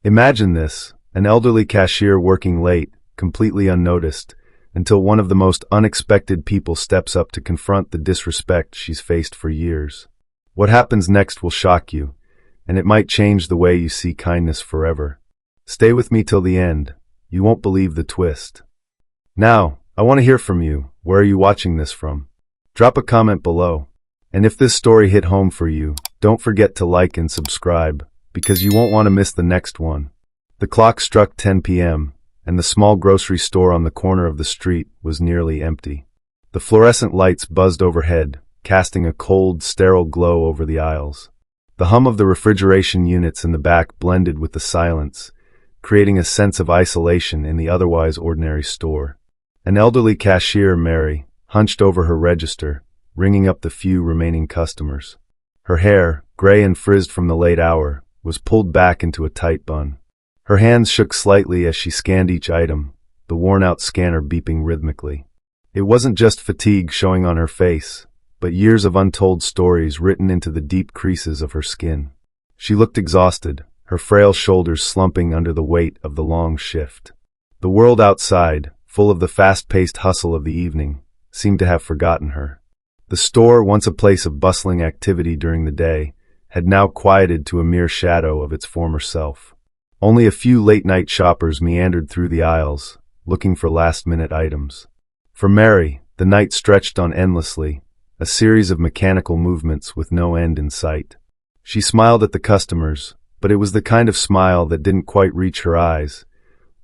Imagine this, an elderly cashier working late, completely unnoticed, until one of the most unexpected people steps up to confront the disrespect she's faced for years. What happens next will shock you, and it might change the way you see kindness forever. Stay with me till the end. You won't believe the twist. Now, I want to hear from you. Where are you watching this from? Drop a comment below. And if this story hit home for you, don't forget to like and subscribe, because you won't want to miss the next one. The clock struck 10 p.m., and the small grocery store on the corner of the street was nearly empty. The fluorescent lights buzzed overhead, casting a cold, sterile glow over the aisles. The hum of the refrigeration units in the back blended with the silence, creating a sense of isolation in the otherwise ordinary store. An elderly cashier, Mary, hunched over her register, ringing up the few remaining customers. Her hair, gray and frizzed from the late hour, was pulled back into a tight bun. Her hands shook slightly as she scanned each item, the worn-out scanner beeping rhythmically. It wasn't just fatigue showing on her face, but years of untold stories written into the deep creases of her skin. She looked exhausted, her frail shoulders slumping under the weight of the long shift. The world outside, full of the fast-paced hustle of the evening, seemed to have forgotten her. The store, once a place of bustling activity during the day, had now quieted to a mere shadow of its former self. Only a few late-night shoppers meandered through the aisles, looking for last-minute items. For Mary, the night stretched on endlessly, a series of mechanical movements with no end in sight. She smiled at the customers, but it was the kind of smile that didn't quite reach her eyes,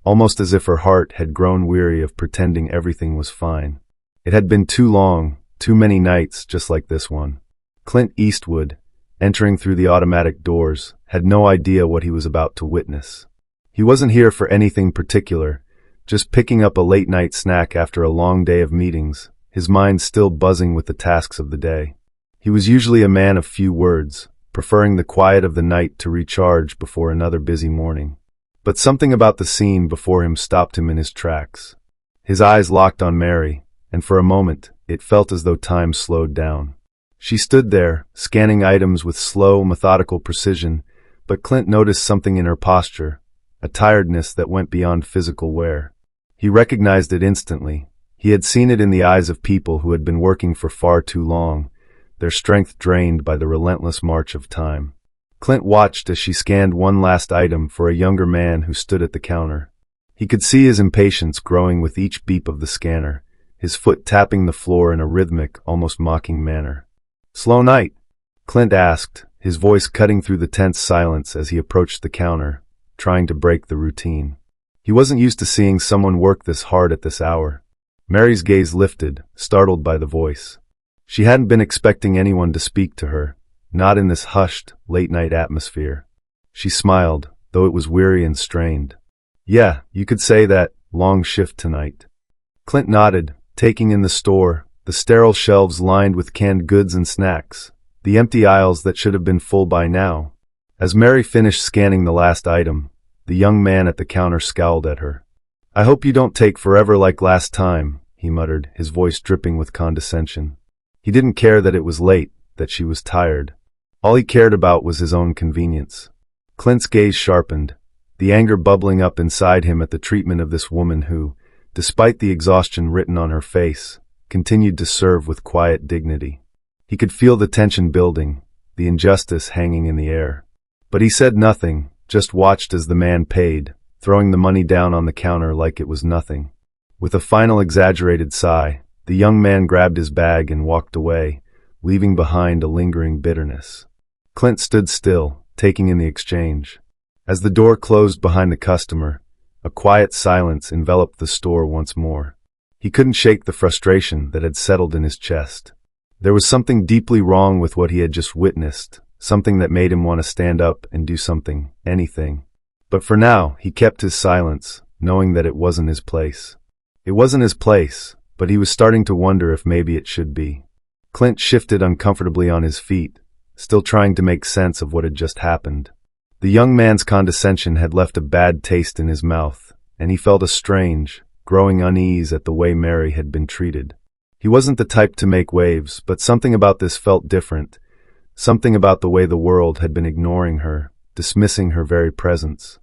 almost as if her heart had grown weary of pretending everything was fine. It had been too long, too many nights just like this one. Clint Eastwood, entering through the automatic doors, had no idea what he was about to witness. He wasn't here for anything particular, just picking up a late-night snack after a long day of meetings, his mind still buzzing with the tasks of the day. He was usually a man of few words, preferring the quiet of the night to recharge before another busy morning. But something about the scene before him stopped him in his tracks. His eyes locked on Mary, and for a moment, it felt as though time slowed down. She stood there, scanning items with slow, methodical precision, but Clint noticed something in her posture, a tiredness that went beyond physical wear. He recognized it instantly. He had seen it in the eyes of people who had been working for far too long, their strength drained by the relentless march of time. Clint watched as she scanned one last item for a younger man who stood at the counter. He could see his impatience growing with each beep of the scanner, his foot tapping the floor in a rhythmic, almost mocking manner. "Slow night?" Clint asked, his voice cutting through the tense silence as he approached the counter, trying to break the routine. He wasn't used to seeing someone work this hard at this hour. Mary's gaze lifted, startled by the voice. She hadn't been expecting anyone to speak to her, not in this hushed, late-night atmosphere. She smiled, though it was weary and strained. "Yeah, you could say that. Long shift tonight." Clint nodded, taking in the store, the sterile shelves lined with canned goods and snacks, the empty aisles that should have been full by now. As Mary finished scanning the last item, the young man at the counter scowled at her. "I hope you don't take forever like last time," he muttered, his voice dripping with condescension. He didn't care that it was late, that she was tired. All he cared about was his own convenience. Clint's gaze sharpened, the anger bubbling up inside him at the treatment of this woman who, despite the exhaustion written on her face, continued to serve with quiet dignity. He could feel the tension building, the injustice hanging in the air. But he said nothing, just watched as the man paid, throwing the money down on the counter like it was nothing. With a final exaggerated sigh, the young man grabbed his bag and walked away, leaving behind a lingering bitterness. Clint stood still, taking in the exchange. As the door closed behind the customer, a quiet silence enveloped the store once more. He couldn't shake the frustration that had settled in his chest. There was something deeply wrong with what he had just witnessed, something that made him want to stand up and do something, anything. But for now, he kept his silence, knowing that it wasn't his place. It wasn't his place, but he was starting to wonder if maybe it should be. Clint shifted uncomfortably on his feet, still trying to make sense of what had just happened. The young man's condescension had left a bad taste in his mouth, and he felt a strange, growing unease at the way Mary had been treated. He wasn't the type to make waves, but something about this felt different, something about the way the world had been ignoring her, dismissing her very presence.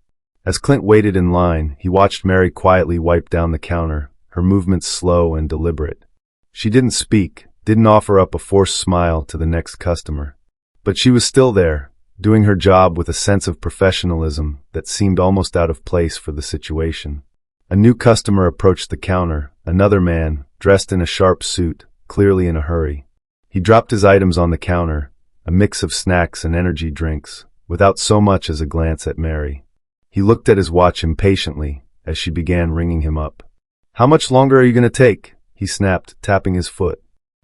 As Clint waited in line, he watched Mary quietly wipe down the counter, her movements slow and deliberate. She didn't speak, didn't offer up a forced smile to the next customer. But she was still there, doing her job with a sense of professionalism that seemed almost out of place for the situation. A new customer approached the counter, another man, dressed in a sharp suit, clearly in a hurry. He dropped his items on the counter, a mix of snacks and energy drinks, without so much as a glance at Mary. He looked at his watch impatiently as she began ringing him up. "How much longer are you going to take?" he snapped, tapping his foot.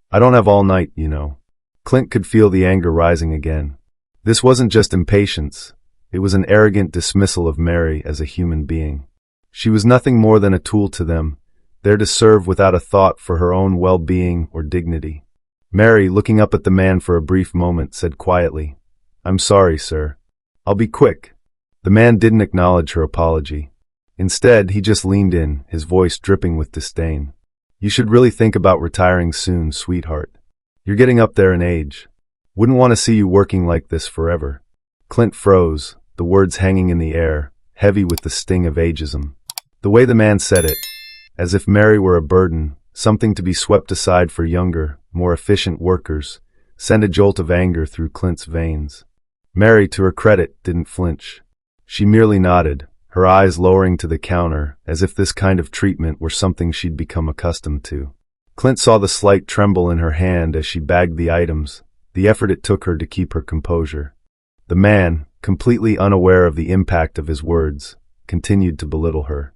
"I don't have all night, you know." Clint could feel the anger rising again. This wasn't just impatience. It was an arrogant dismissal of Mary as a human being. She was nothing more than a tool to them, there to serve without a thought for her own well-being or dignity. Mary, looking up at the man for a brief moment, said quietly, "I'm sorry, sir. I'll be quick." The man didn't acknowledge her apology. Instead, he just leaned in, his voice dripping with disdain. "You should really think about retiring soon, sweetheart. You're getting up there in age. Wouldn't want to see you working like this forever." Clint froze, the words hanging in the air, heavy with the sting of ageism. The way the man said it, as if Mary were a burden, something to be swept aside for younger, more efficient workers, sent a jolt of anger through Clint's veins. Mary, to her credit, didn't flinch. She merely nodded, her eyes lowering to the counter, as if this kind of treatment were something she'd become accustomed to. Clint saw the slight tremble in her hand as she bagged the items, the effort it took her to keep her composure. The man, completely unaware of the impact of his words, continued to belittle her.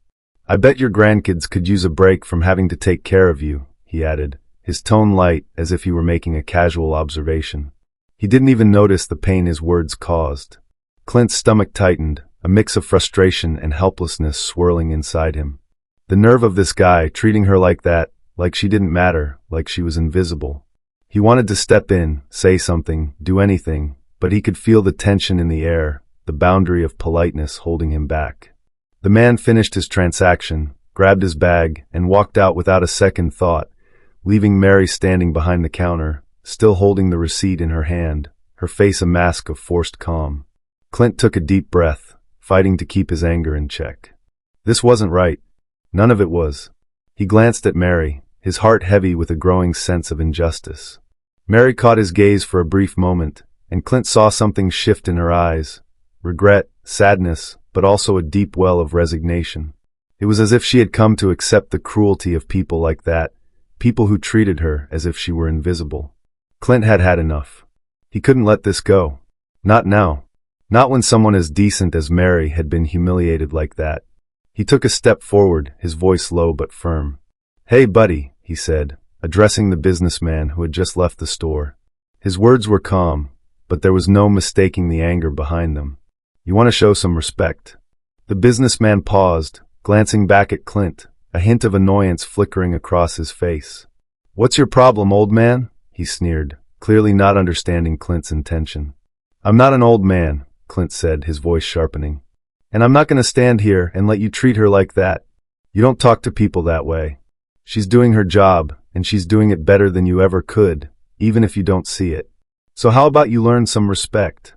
"I bet your grandkids could use a break from having to take care of you," he added, his tone light as if he were making a casual observation. He didn't even notice the pain his words caused. Clint's stomach tightened, a mix of frustration and helplessness swirling inside him. The nerve of this guy, treating her like that, like she didn't matter, like she was invisible. He wanted to step in, say something, do anything, but he could feel the tension in the air, the boundary of politeness holding him back. The man finished his transaction, grabbed his bag, and walked out without a second thought, leaving Mary standing behind the counter, still holding the receipt in her hand, her face a mask of forced calm. Clint took a deep breath, fighting to keep his anger in check. This wasn't right. None of it was. He glanced at Mary, his heart heavy with a growing sense of injustice. Mary caught his gaze for a brief moment, and Clint saw something shift in her eyes. Regret, sadness, but also a deep well of resignation. It was as if she had come to accept the cruelty of people like that, people who treated her as if she were invisible. Clint had had enough. He couldn't let this go. Not now. Not when someone as decent as Mary had been humiliated like that. He took a step forward, his voice low but firm. "Hey, buddy," he said, addressing the businessman who had just left the store. His words were calm, but there was no mistaking the anger behind them. "You want to show some respect?" The businessman paused, glancing back at Clint, a hint of annoyance flickering across his face. "What's your problem, old man?" he sneered, clearly not understanding Clint's intention. "I'm not an old man," Clint said, his voice sharpening. "And I'm not going to stand here and let you treat her like that. You don't talk to people that way. She's doing her job, and she's doing it better than you ever could, even if you don't see it. So how about you learn some respect?"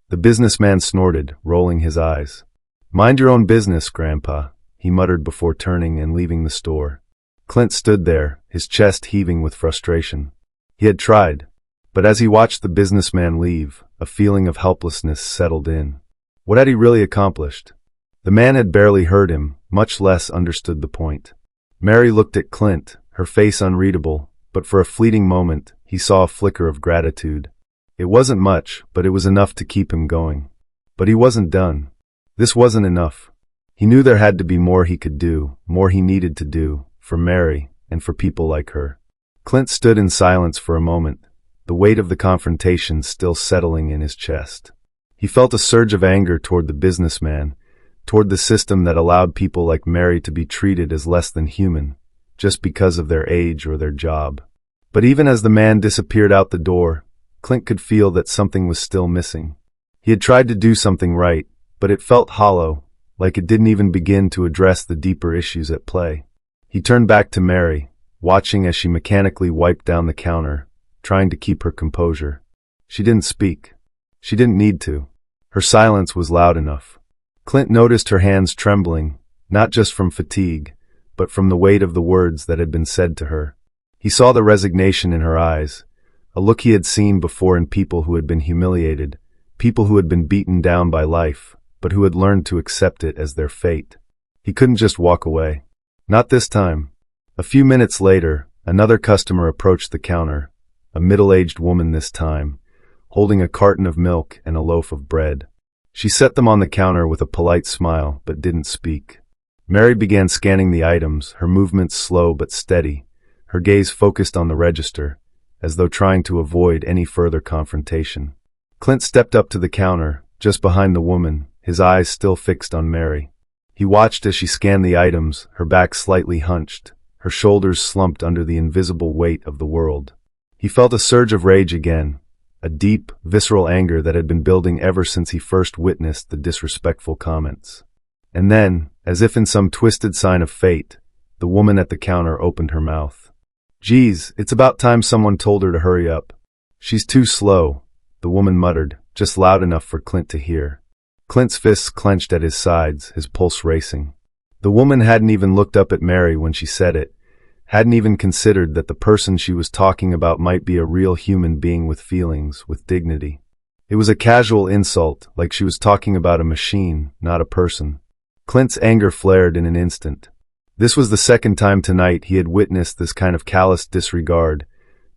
The businessman snorted, rolling his eyes. "Mind your own business, Grandpa," he muttered before turning and leaving the store. Clint stood there, his chest heaving with frustration. He had tried, but as he watched the businessman leave, a feeling of helplessness settled in. What had he really accomplished? The man had barely heard him, much less understood the point. Mary looked at Clint, her face unreadable, but for a fleeting moment, he saw a flicker of gratitude. It wasn't much, but it was enough to keep him going. But he wasn't done. This wasn't enough. He knew there had to be more he could do, more he needed to do, for Mary, and for people like her. Clint stood in silence for a moment, the weight of the confrontation still settling in his chest. He felt a surge of anger toward the businessman, toward the system that allowed people like Mary to be treated as less than human, just because of their age or their job. But even as the man disappeared out the door, Clint could feel that something was still missing. He had tried to do something right, but it felt hollow, like it didn't even begin to address the deeper issues at play. He turned back to Mary, watching as she mechanically wiped down the counter, trying to keep her composure. She didn't speak. She didn't need to. Her silence was loud enough. Clint noticed her hands trembling, not just from fatigue, but from the weight of the words that had been said to her. He saw the resignation in her eyes, a look he had seen before in people who had been humiliated, people who had been beaten down by life, but who had learned to accept it as their fate. He couldn't just walk away. Not this time. A few minutes later, another customer approached the counter, a middle-aged woman this time, holding a carton of milk and a loaf of bread. She set them on the counter with a polite smile, but didn't speak. Mary began scanning the items, her movements slow but steady, her gaze focused on the register, as though trying to avoid any further confrontation. Clint stepped up to the counter, just behind the woman, his eyes still fixed on Mary. He watched as she scanned the items, her back slightly hunched, her shoulders slumped under the invisible weight of the world. He felt a surge of rage again, a deep, visceral anger that had been building ever since he first witnessed the disrespectful comments. And then, as if in some twisted sign of fate, the woman at the counter opened her mouth. "Geez, it's about time someone told her to hurry up. She's too slow," the woman muttered, just loud enough for Clint to hear. Clint's fists clenched at his sides, his pulse racing. The woman hadn't even looked up at Mary when she said it, hadn't even considered that the person she was talking about might be a real human being with feelings, with dignity. It was a casual insult, like she was talking about a machine, not a person. Clint's anger flared in an instant. This was the second time tonight he had witnessed this kind of callous disregard,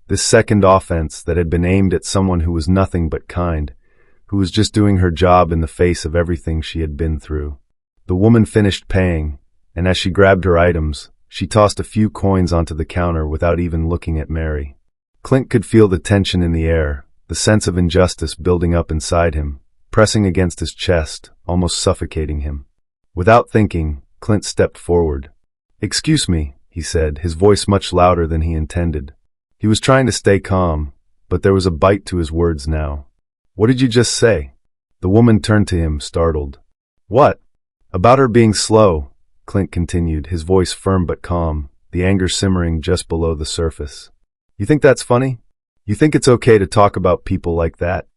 this second offense that had been aimed at someone who was nothing but kind, who was just doing her job in the face of everything she had been through. The woman finished paying, and as she grabbed her items, she tossed a few coins onto the counter without even looking at Mary. Clint could feel the tension in the air, the sense of injustice building up inside him, pressing against his chest, almost suffocating him. Without thinking, Clint stepped forward. "Excuse me," he said, his voice much louder than he intended. He was trying to stay calm, but there was a bite to his words now. "What did you just say?" The woman turned to him, startled. "What?" "About her being slow," Clint continued, his voice firm but calm, the anger simmering just below the surface. "You think that's funny? You think it's okay to talk about people like that?"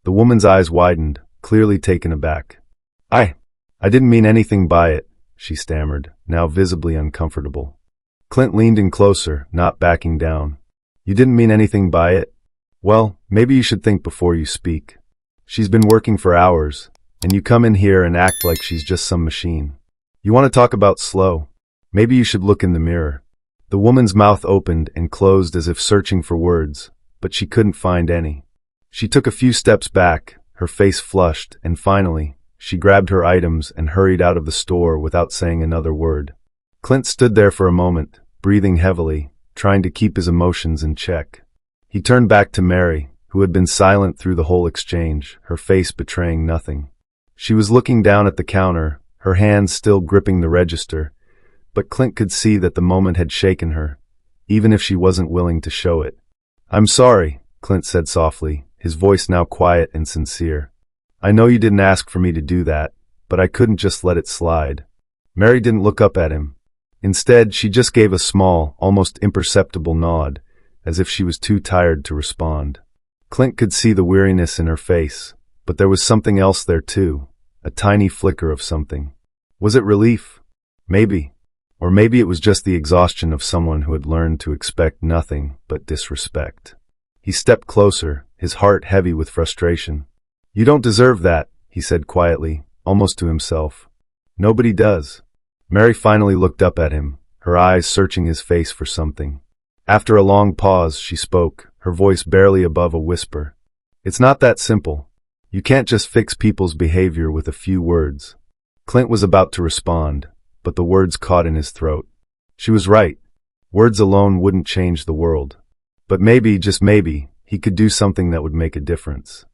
The woman's eyes widened, clearly taken aback. I didn't mean anything by it," she stammered, now visibly uncomfortable. Clint leaned in closer, not backing down. "You didn't mean anything by it? Well, maybe you should think before you speak. She's been working for hours, and you come in here and act like she's just some machine. You want to talk about slow? Maybe you should look in the mirror." The woman's mouth opened and closed as if searching for words, but she couldn't find any. She took a few steps back, her face flushed, and finally, she grabbed her items and hurried out of the store without saying another word. Clint stood there for a moment, breathing heavily, trying to keep his emotions in check. He turned back to Mary, who had been silent through the whole exchange, her face betraying nothing. She was looking down at the counter, her hands still gripping the register, but Clint could see that the moment had shaken her, even if she wasn't willing to show it. "I'm sorry," Clint said softly, his voice now quiet and sincere. "I know you didn't ask for me to do that, but I couldn't just let it slide." Mary didn't look up at him. Instead, she just gave a small, almost imperceptible nod, as if she was too tired to respond. Clint could see the weariness in her face, but there was something else there too, a tiny flicker of something. Was it relief? Maybe. Or maybe it was just the exhaustion of someone who had learned to expect nothing but disrespect. He stepped closer, his heart heavy with frustration. "You don't deserve that," he said quietly, almost to himself. "Nobody does." Mary finally looked up at him, her eyes searching his face for something. After a long pause, she spoke, her voice barely above a whisper. "It's not that simple. You can't just fix people's behavior with a few words." Clint was about to respond, but the words caught in his throat. She was right. Words alone wouldn't change the world. But maybe, just maybe, he could do something that would make a difference.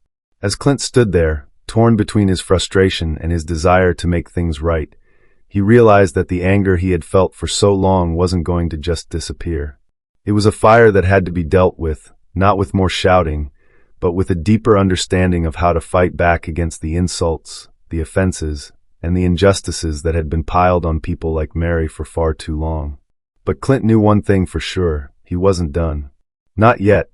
As Clint stood there, torn between his frustration and his desire to make things right, he realized that the anger he had felt for so long wasn't going to just disappear. It was a fire that had to be dealt with, not with more shouting, but with a deeper understanding of how to fight back against the insults, the offenses, and the injustices that had been piled on people like Mary for far too long. But Clint knew one thing for sure: he wasn't done. Not yet.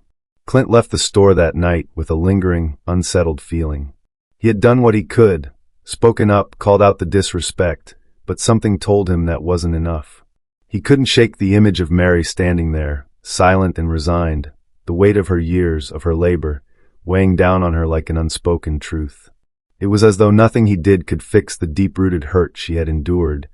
Clint left the store that night with a lingering, unsettled feeling. He had done what he could, spoken up, called out the disrespect, but something told him that wasn't enough. He couldn't shake the image of Mary standing there, silent and resigned, the weight of her years, of her labor, weighing down on her like an unspoken truth. It was as though nothing he did could fix the deep-rooted hurt she had endured,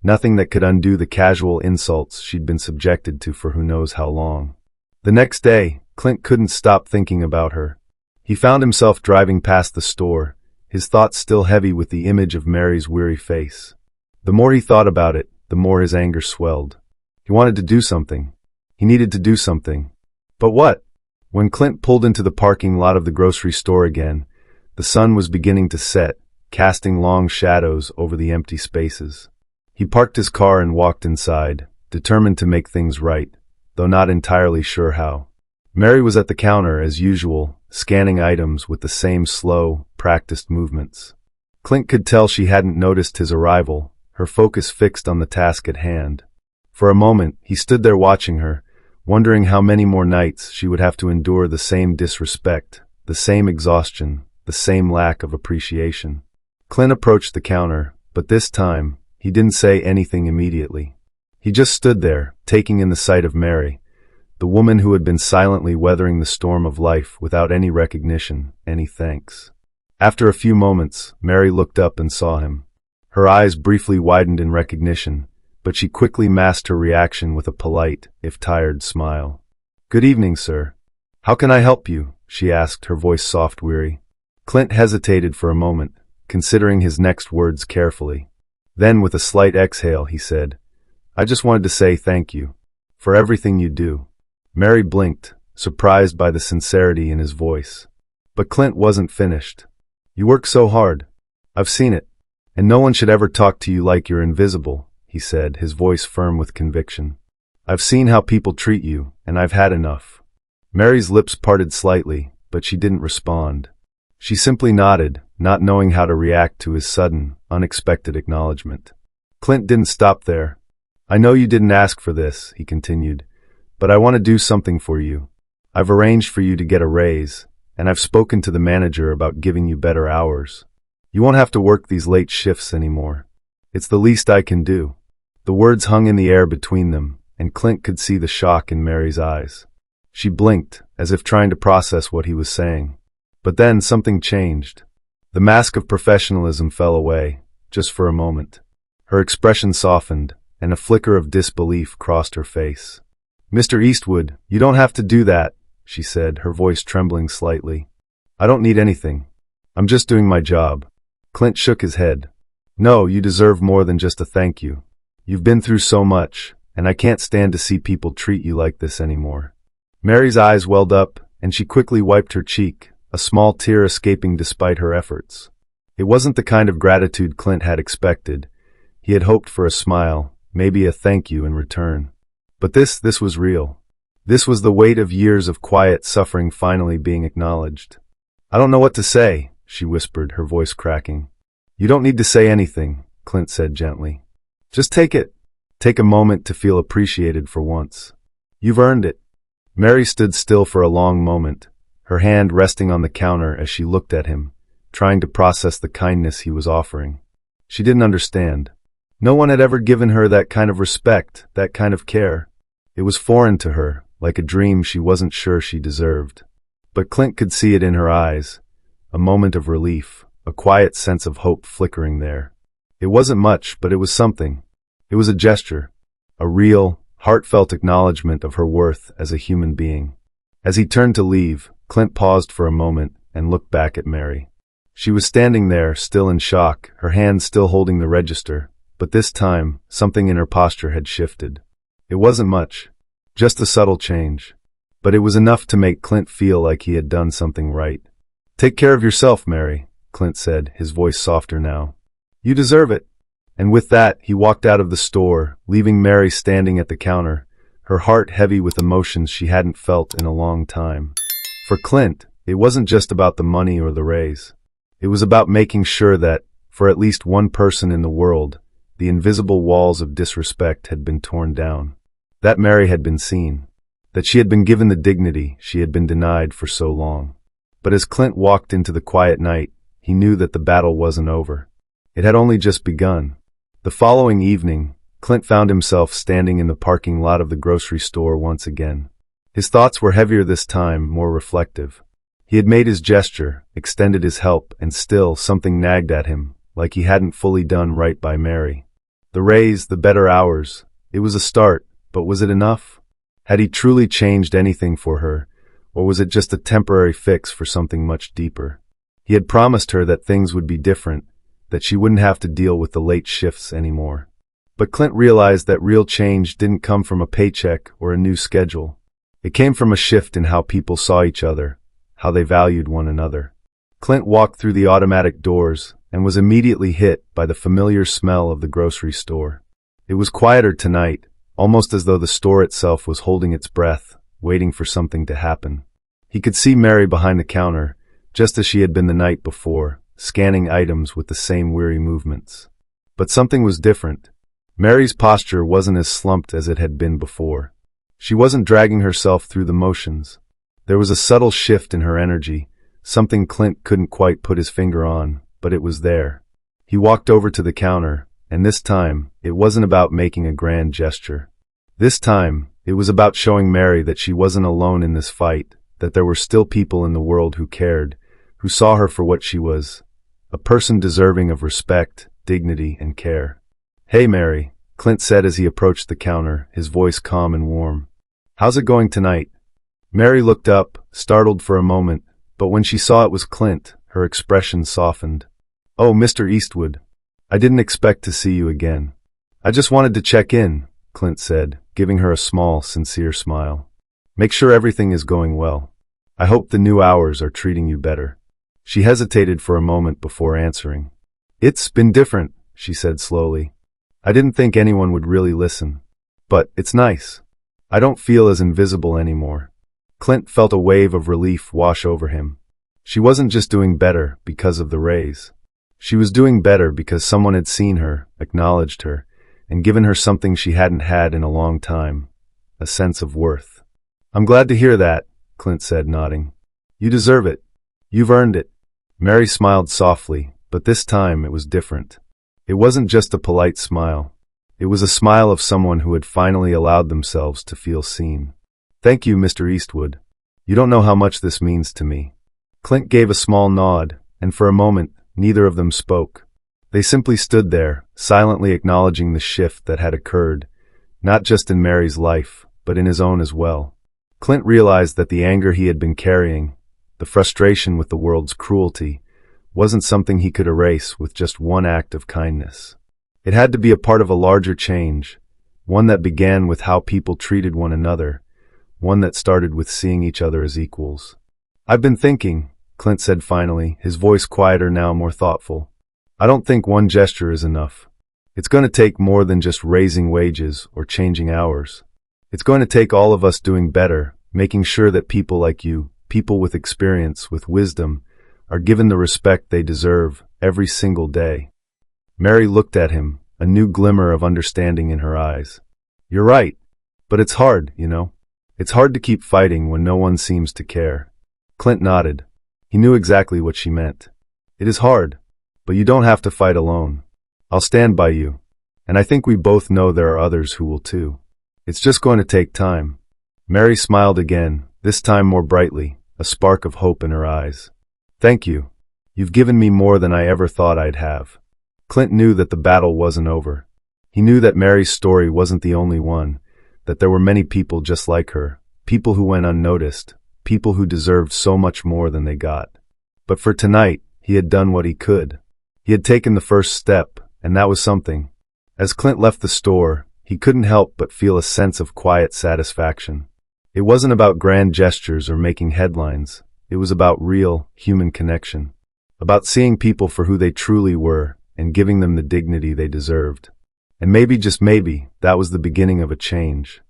nothing that could undo the casual insults she'd been subjected to for who knows how long. The next day, Clint couldn't stop thinking about her. He found himself driving past the store, his thoughts still heavy with the image of Mary's weary face. The more he thought about it, the more his anger swelled. He wanted to do something. He needed to do something. But what? When Clint pulled into the parking lot of the grocery store again, the sun was beginning to set, casting long shadows over the empty spaces. He parked his car and walked inside, determined to make things right, though not entirely sure how. Mary was at the counter as usual, scanning items with the same slow, practiced movements. Clint could tell she hadn't noticed his arrival, her focus fixed on the task at hand. For a moment, he stood there watching her, wondering how many more nights she would have to endure the same disrespect, the same exhaustion, the same lack of appreciation. Clint approached the counter, but this time, he didn't say anything immediately. He just stood there, taking in the sight of Mary, the woman who had been silently weathering the storm of life without any recognition, any thanks. After a few moments, Mary looked up and saw him. Her eyes briefly widened in recognition, but she quickly masked her reaction with a polite, if tired, smile. "Good evening, sir. How can I help you?" she asked, her voice soft, weary. Clint hesitated for a moment, considering his next words carefully. Then, with a slight exhale, he said, "I just wanted to say thank you. For everything you do." Mary blinked, surprised by the sincerity in his voice. But Clint wasn't finished. "You work so hard. I've seen it. And no one should ever talk to you like you're invisible," he said, his voice firm with conviction. "I've seen how people treat you, and I've had enough." Mary's lips parted slightly, but she didn't respond. She simply nodded, not knowing how to react to his sudden, unexpected acknowledgement. Clint didn't stop there. "I know you didn't ask for this," he continued, "but I want to do something for you. I've arranged for you to get a raise, and I've spoken to the manager about giving you better hours. You won't have to work these late shifts anymore. It's the least I can do." The words hung in the air between them, and Clint could see the shock in Mary's eyes. She blinked, as if trying to process what he was saying. But then something changed. The mask of professionalism fell away, just for a moment. Her expression softened, and a flicker of disbelief crossed her face. "Mr. Eastwood, you don't have to do that," she said, her voice trembling slightly. "I don't need anything. I'm just doing my job." Clint shook his head. "No, you deserve more than just a thank you. You've been through so much, and I can't stand to see people treat you like this anymore." Mary's eyes welled up, and she quickly wiped her cheek, a small tear escaping despite her efforts. It wasn't the kind of gratitude Clint had expected. He had hoped for a smile, maybe a thank you in return. But this was real. This was the weight of years of quiet suffering finally being acknowledged. "I don't know what to say," she whispered, her voice cracking. "You don't need to say anything," Clint said gently. "Just take it. Take a moment to feel appreciated for once. You've earned it." Mary stood still for a long moment, her hand resting on the counter as she looked at him, trying to process the kindness he was offering. She didn't understand. No one had ever given her that kind of respect, that kind of care. It was foreign to her, like a dream she wasn't sure she deserved. But Clint could see it in her eyes, a moment of relief, a quiet sense of hope flickering there. It wasn't much, but it was something. It was a gesture, a real, heartfelt acknowledgement of her worth as a human being. As he turned to leave, Clint paused for a moment and looked back at Mary. She was standing there, still in shock, her hand still holding the register, but this time, something in her posture had shifted. It wasn't much, just a subtle change. But it was enough to make Clint feel like he had done something right. "Take care of yourself, Mary," Clint said, his voice softer now. "You deserve it." And with that, he walked out of the store, leaving Mary standing at the counter, her heart heavy with emotions she hadn't felt in a long time. For Clint, it wasn't just about the money or the raise. It was about making sure that, for at least one person in the world, the invisible walls of disrespect had been torn down. That Mary had been seen. That she had been given the dignity she had been denied for so long. But as Clint walked into the quiet night, he knew that the battle wasn't over. It had only just begun. The following evening, Clint found himself standing in the parking lot of the grocery store once again. His thoughts were heavier this time, more reflective. He had made his gesture, extended his help, and still something nagged at him, like he hadn't fully done right by Mary. The raise, the better hours, it was a start, but was it enough? Had he truly changed anything for her, or was it just a temporary fix for something much deeper? He had promised her that things would be different, that she wouldn't have to deal with the late shifts anymore. But Clint realized that real change didn't come from a paycheck or a new schedule. It came from a shift in how people saw each other, how they valued one another. Clint walked through the automatic doors and was immediately hit by the familiar smell of the grocery store. It was quieter tonight, almost as though the store itself was holding its breath, waiting for something to happen. He could see Mary behind the counter, just as she had been the night before, scanning items with the same weary movements. But something was different. Mary's posture wasn't as slumped as it had been before. She wasn't dragging herself through the motions. There was a subtle shift in her energy, something Clint couldn't quite put his finger on, but it was there. He walked over to the counter, and this time, it wasn't about making a grand gesture. This time, it was about showing Mary that she wasn't alone in this fight, that there were still people in the world who cared, who saw her for what she was, a person deserving of respect, dignity, and care. "Hey, Mary," Clint said as he approached the counter, his voice calm and warm. "How's it going tonight?" Mary looked up, startled for a moment, but when she saw it was Clint, her expression softened. "Oh, Mr. Eastwood. I didn't expect to see you again." "I just wanted to check in," Clint said, giving her a small, sincere smile. "Make sure everything is going well. I hope the new hours are treating you better." She hesitated for a moment before answering. "It's been different," she said slowly. "I didn't think anyone would really listen. But it's nice. I don't feel as invisible anymore." Clint felt a wave of relief wash over him. She wasn't just doing better because of the raise. She was doing better because someone had seen her, acknowledged her, and given her something she hadn't had in a long time, a sense of worth. "I'm glad to hear that," Clint said, nodding. "You deserve it. You've earned it." Mary smiled softly, but this time it was different. It wasn't just a polite smile. It was a smile of someone who had finally allowed themselves to feel seen. "Thank you, Mr. Eastwood. You don't know how much this means to me." Clint gave a small nod, and for a moment, neither of them spoke. They simply stood there, silently acknowledging the shift that had occurred, not just in Mary's life, but in his own as well. Clint realized that the anger he had been carrying, the frustration with the world's cruelty, wasn't something he could erase with just one act of kindness. It had to be a part of a larger change, one that began with how people treated one another, one that started with seeing each other as equals. "I've been thinking," Clint said finally, his voice quieter now, more thoughtful. "I don't think one gesture is enough. It's going to take more than just raising wages or changing hours. It's going to take all of us doing better, making sure that people like you, people with experience, with wisdom, are given the respect they deserve every single day." Mary looked at him, a new glimmer of understanding in her eyes. "You're right. But it's hard, you know. It's hard to keep fighting when no one seems to care." Clint nodded. He knew exactly what she meant. "It is hard, but you don't have to fight alone. I'll stand by you. And I think we both know there are others who will too. It's just going to take time." Mary smiled again, this time more brightly, a spark of hope in her eyes. "Thank you. You've given me more than I ever thought I'd have." Clint knew that the battle wasn't over. He knew that Mary's story wasn't the only one, that there were many people just like her, people who went unnoticed, people who deserved so much more than they got. But for tonight, he had done what he could. He had taken the first step, and that was something. As Clint left the store, he couldn't help but feel a sense of quiet satisfaction. It wasn't about grand gestures or making headlines. It was about real, human connection. About seeing people for who they truly were and giving them the dignity they deserved. And maybe, just maybe, that was the beginning of a change.